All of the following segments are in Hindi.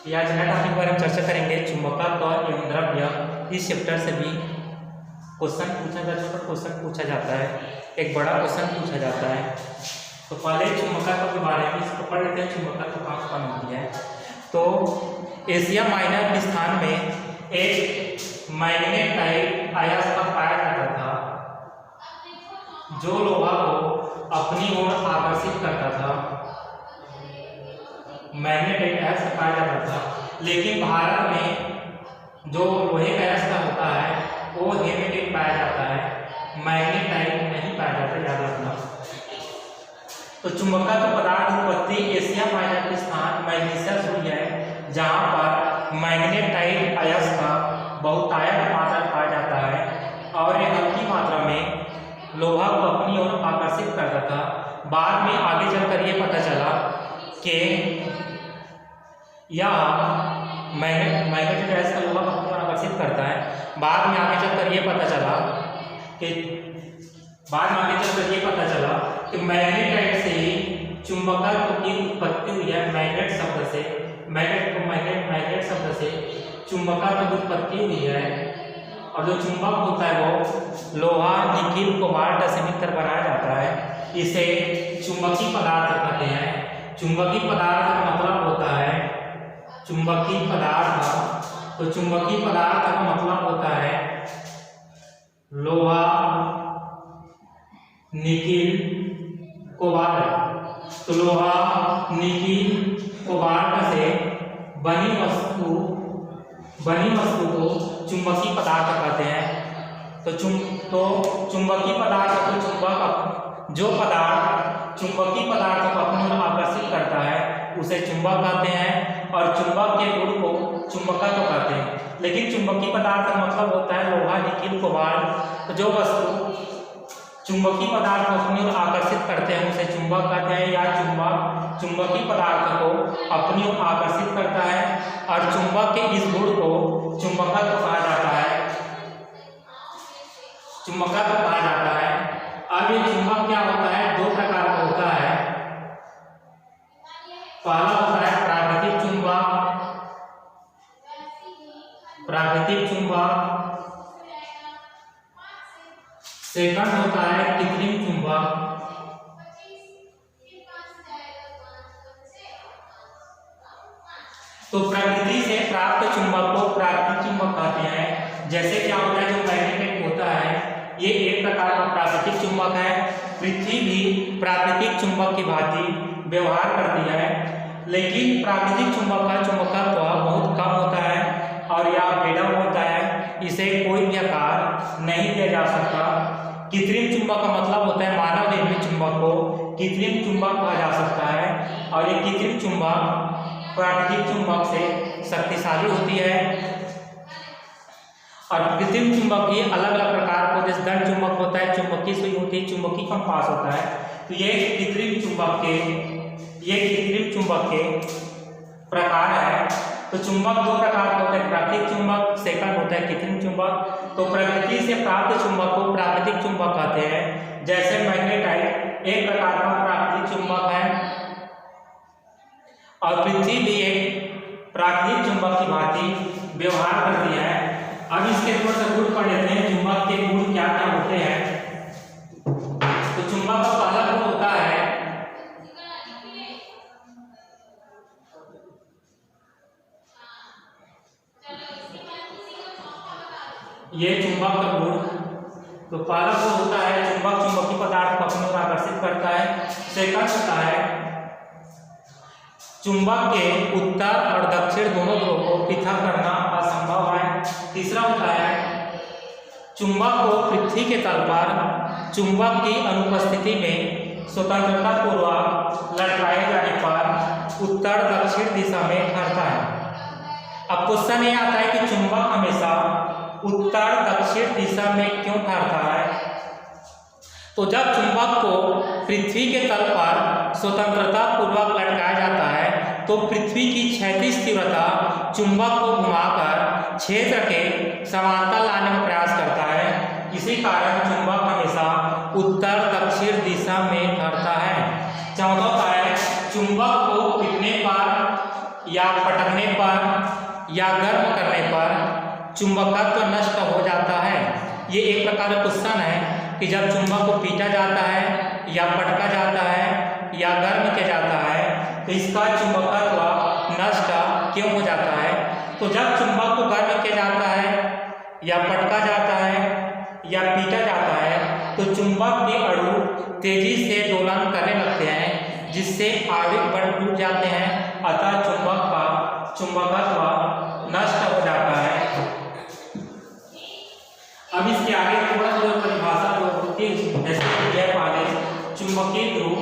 ये आज नए टॉपिक के बारे में चर्चा करेंगे, चुंबकत्व एवं द्रव्य। इस चैप्टर से भी क्वेश्चन पूछा जा चुका, क्वेश्चन पूछा जाता है, एक बड़ा क्वेश्चन पूछा जाता है। तो पहले चुंबकत्व के बारे में इसको पढ़ लेते हैं, चुंबकत्व कहाँ उत्पन्न होती है। तो एशिया माइनर के स्थान में एक मैग्नेटाइट अयस्क पाया जाता था, जो लोहा को अपनी ओर आकर्षित करता था। मैग्नेटाइट अयस्क पाया जाता था, लेकिन भारत में जो लोहे का अयस्क होता है वो हेमेटाइट पाया जाता है, मैग्नेटाइट नहीं पाया जाता, याद रखना। तो चुंबकत्व पदार्थ उत्पत्ति एशिया माइनर के स्थान मैग्नीशियस हुई है, जहाँ पर मैग्नेटाइट अयस्क बहुतायत मात्रा पाया जाता है और यह हल्की मात्रा में लोहा को अपनी ओर आकर्षित करता था। बाद में आगे चलकर ये पता चला कि यह मैग्नेटिक अयस्क का लोहा को अपनी ओर आकर्षित करता है। बाद में आगे चलकर ये पता चला कि मैग्नेटाइट से ही चुंबकत्व की उत्पत्ति हुई है। मैग्नेट शब्द से, मैग्नेट शब्द से चुंबकत्व की उत्पत्ति हुई है। और जो चुंबक होता है वो लोहा, निकिल, कोबाल्ट से मिलकर बनाया जाता है। इसे चुंबकीय पदार्थ कहते हैं। चुंबकीय पदार्थ का मतलब होता है चुंबकीय पदार्थ। तो चुंबकीय पदार्थ का मतलब होता है लोहा, निकिल, कोबाल्ट। तो लोहा, निकिल, कोबाल्ट से बनी वस्तु को चुंबकीय पदार्थ कहते हैं। तो चुंबकीय पदार्थ को जो पदार्थ चुंबकीय पदार्थ को अपनी ओर आकर्षित करता है उसे चुंबक कहते हैं, और चुंबक के गुण को चुंबकत्व कहते हैं। लेकिन चुंबकीय पदार्थ का मतलब होता है लोहा, निकिल, कोबाल्ट। तो जो वस्तु चुंबकीय पदार्थ को अपनी ओर आकर्षित करते हैं उसे चुंबक कहते हैं, या चुंबकीय पदार्थ को अपनी ओर आकर्षित करता है और चुंबक के इस गुण को चुंबकत्व कहा जाता है। अब ये चुंबक क्या होता है, दो प्रकार का होता है। पहला होता है प्राकृतिक चुंबक, सेकंड होता है कृत्रिम चुंबक। तो प्रकृति से प्राप्त चुंबक को प्राकृतिक चुंबक कहते हैं। जैसे क्या होता है, जो मैग्नेट होता है ये एक प्रकार का प्राकृतिक चुंबक है। पृथ्वी भी प्राकृतिक चुंबक की भांति व्यवहार करती है, लेकिन प्राकृतिक चुंबक का चुंबकत्व बहुत कम होता है और यह बेढंग होता है, इसे कोई भी आकार नहीं दिया जा सकता। कृत्रिम चुंबक का मतलब होता है मानव निर्मित चुंबक को कृत्रिम चुंबक कहा जा सकता है, और ये कृत्रिम चुंबक प्राकृतिक चुंबक से शक्तिशाली होती है। और कृत्रिम चुंबक की अलग अलग प्रकार को, जैसे दंड चुंबक होता है, चुंबकीय सुई होती है, चुंबकीय कंपास होता है। तो ये कृत्रिम चुंबक के प्रकार है। तो चुंबक दो प्रकार के होते हैं, प्राकृतिक चुंबक, सेकंड होता है कृत्रिम चुंबक। तो प्रकृति से प्राप्त चुंबक को प्राकृतिक चुंबक कहते हैं। जैसे मैग्नेटाइट एक प्रकार का प्राकृतिक चुंबक है और पृथ्वी भी एक प्राकृतिक चुंबक की भांति व्यवहार करती है। अब इसके थोड़ा सा गुण पढ़ लेते हैं, चुंबक के गुण क्या क्या होते हैं। तो चुंबक का पहला गुण होता है ये चुंबक का गुण। तो पहला गुण होता है चुंबक चुंबकीय पदार्थ को अपनी ओर आकर्षित करता है। सेकंड होता है चुंबक के उत्तर और दक्षिण दोनों ध्रुव को पृथक करना असंभव है। तीसरा होता है चुंबक को पृथ्वी के तल पर चुंबक की अनुपस्थिति में स्वतंत्रता पूर्वक लटकाए जाने पर उत्तर दक्षिण दिशा में ठहरता है। अब क्वेश्चन ये आता है कि चुंबक हमेशा उत्तर दक्षिण दिशा में क्यों ठहरता है। तो जब चुंबक को पृथ्वी के तल पर स्वतंत्रता पूर्वक लटकाया जाता है तो पृथ्वी की क्षैतिज तीव्रता चुंबक को घुमाकर क्षेत्र के समांतर लाने का प्रयास करता है। इसी कारण चुंबक हमेशा उत्तर दक्षिण दिशा में ठहरता है। चौथा होता है चुंबक को पिटने पर या पटकने पर या गर्म करने पर चुंबकत्व नष्ट हो जाता है। ये एक प्रकार का क्वेश्चन है कि जब चुंबक को पीटा जाता है या पटका जाता है या गर्म किया जाता है तो इसका चुंबकत्व नष्ट क्यों हो जाता है। तो जब चुंबक को गर्म किया जाता है या पटका जाता है या पीटा जाता है तो चुंबक के अणु तेजी से दोलन करने लगते हैं, जिससे आणविक बल टूट जाते हैं, अतः चुंबक का चुंबकत्व नष्ट हो जाता है। अब इसके आगे थोड़ा थोड़ा परिभाषा जो होती है जैसे यह पहले चुंबकीय ध्रुव,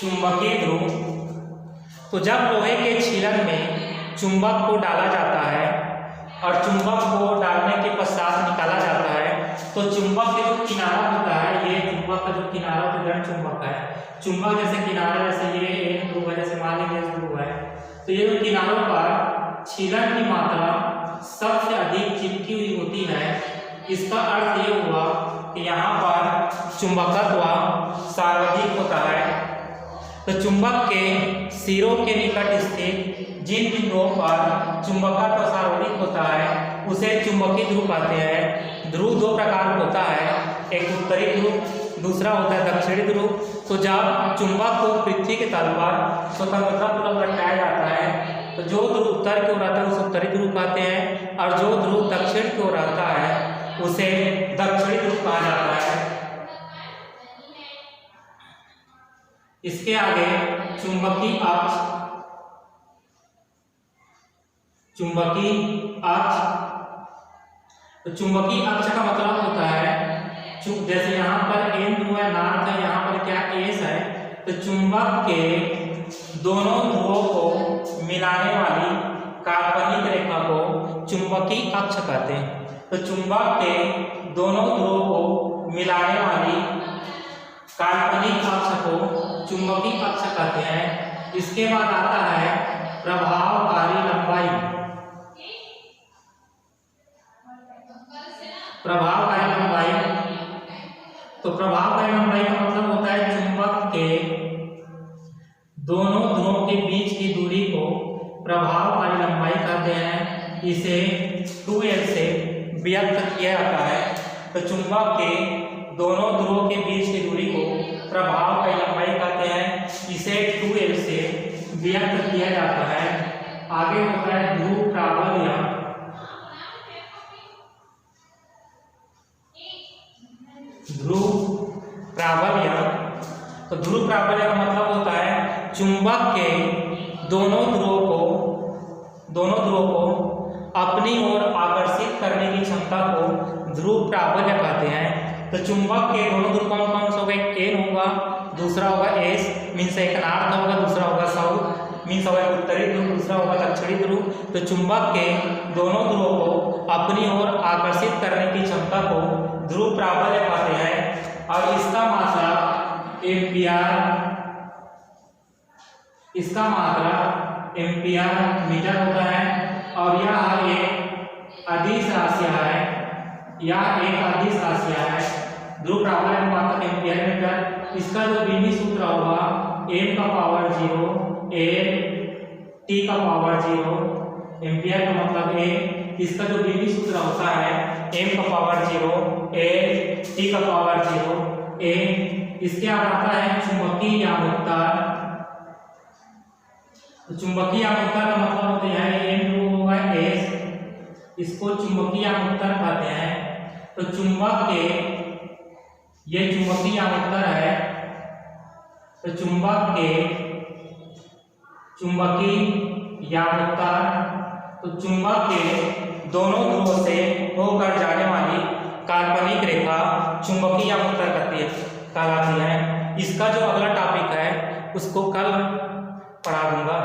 चुंबकीय ध्रुव। तो जब लोहे के छीलन में चुंबक को डाला जाता है और चुंबक को डालने के पश्चात निकाला जाता है तो चुंबक के जो किनारा होता है, ये चुंबक का जो किनारा होता है चुंबक है, चुंबक जैसे किनारा जैसे ये एक ध्रुव है, जैसे मान लीजिए ध्रुव है, तो ये जो किनारों पर छीलन की मात्रा सबसे अधिक चिपकी हुई होती है। इसका अर्थ ये हुआ कि यहाँ पर चुंबकत्व सर्वाधिक होता है। तो चुंबक के सिरों के निकट स्थित जिन बिंदुओं पर चुंबकत्व सर्वाधिक होता है उसे चुंबकीय ध्रुव कहते हैं। ध्रुव दो प्रकार होता है, एक उत्तरी ध्रुव, दूसरा होता है दक्षिणी ध्रुव। तो जब चुंबक को पृथ्वी के तल पर स्वतंत्रतापूर्वक लटकाया जाता है तो जो ध्रुव उत्तर की ओर रहता है उसे उत्तरी ध्रुव कहते हैं और जो ध्रुव दक्षिण की ओर रहता है उसे दक्षिणी ध्रुव कहा जाता है। इसके आगे चुंबकीय अक्ष, चुंबकीय अक्ष। तो चुंबकीय अक्ष का मतलब होता है जैसे यहाँ पर एन ध्रुव है, नॉर्थ है, यहाँ पर क्या एस है, तो चुंबक के दोनों ध्रुवों को मिलाने वाली काल्पनिक रेखा को चुंबकीय अक्ष कहते हैं। तो चुंबक के दोनों ध्रुवों को मिलाने वाली काल्पनिक अक्ष को चुंबकीय अक्ष कहते हैं। इसके बाद आता है प्रभावकारी लंबाई। प्रभावकारी लंबाई, तो प्रभावकारी लंबाई का मतलब होता है चुंबक के दोनों ध्रुवों के बीच की दूरी को प्रभावकारी लंबाई कहते हैं। इसे 2l से व्यक्त किया जाता है। तो चुंबक के दोनों ध्रुवों के बीच की दूरी को प्रभावकारी लंबाई कहते हैं, इसे 2l से व्यक्त किया जाता है। आगे होता है ध्रुव प्राबल्य। ध्रुव प्राबल्य, तो ध्रुव प्राबल्य का मतलब होता है चुंबक के दोनों ध्रुवों को अपनी ओर आकर्षित करने की क्षमता को ध्रुव प्राबल्य कहते हैं। तो चुंबक के दोनों ध्रुव कौन कौन से होगा, एन होगा, दूसरा होगा एस मीन्स एक नॉर्थ होगा, दूसरा होगा साउथ मीन्स होगा उत्तरी ध्रुव, दूसरा होगा दक्षिणी ध्रुव। तो चुंबक के दोनों ध्रुवों को अपनी ओर आकर्षित करने की क्षमता को ध्रुव प्राबल्य कहते हैं। और इसका मात्रा एम्पियर मीटर होता है और यह एक अदिश राशि है, ध्रुव प्राबल्य का मात्रक एम्पियर मीटर। इसका जो बिंदु सूत्र होगा m का पावर 0 n t का पावर 0, एम्पियर का मतलब a। इसका जो बिंदु सूत्र होता है m का पावर 0 n t का पावर 0 a। इसके बाद आता है चुंबकीय आमुक्तार। तो चुंबकीय आमुक्तार का मतलब होता है n ध्रुव होगा s, इसको चुंबकीय आमुक्तार कहते हैं। तो चुंबक के ये चुंबकीय आमुक्तार है। तो चुंबक के चुंबकीय आमुक्तार, तो चुंबक के दोनों ध्रुवों से होकर जाने वाली काल्पनिक रेखा चुंबकीय आमुक्तार कहलाती है। इसका जो अगला टॉपिक है उसको कल पढ़ा दूंगा।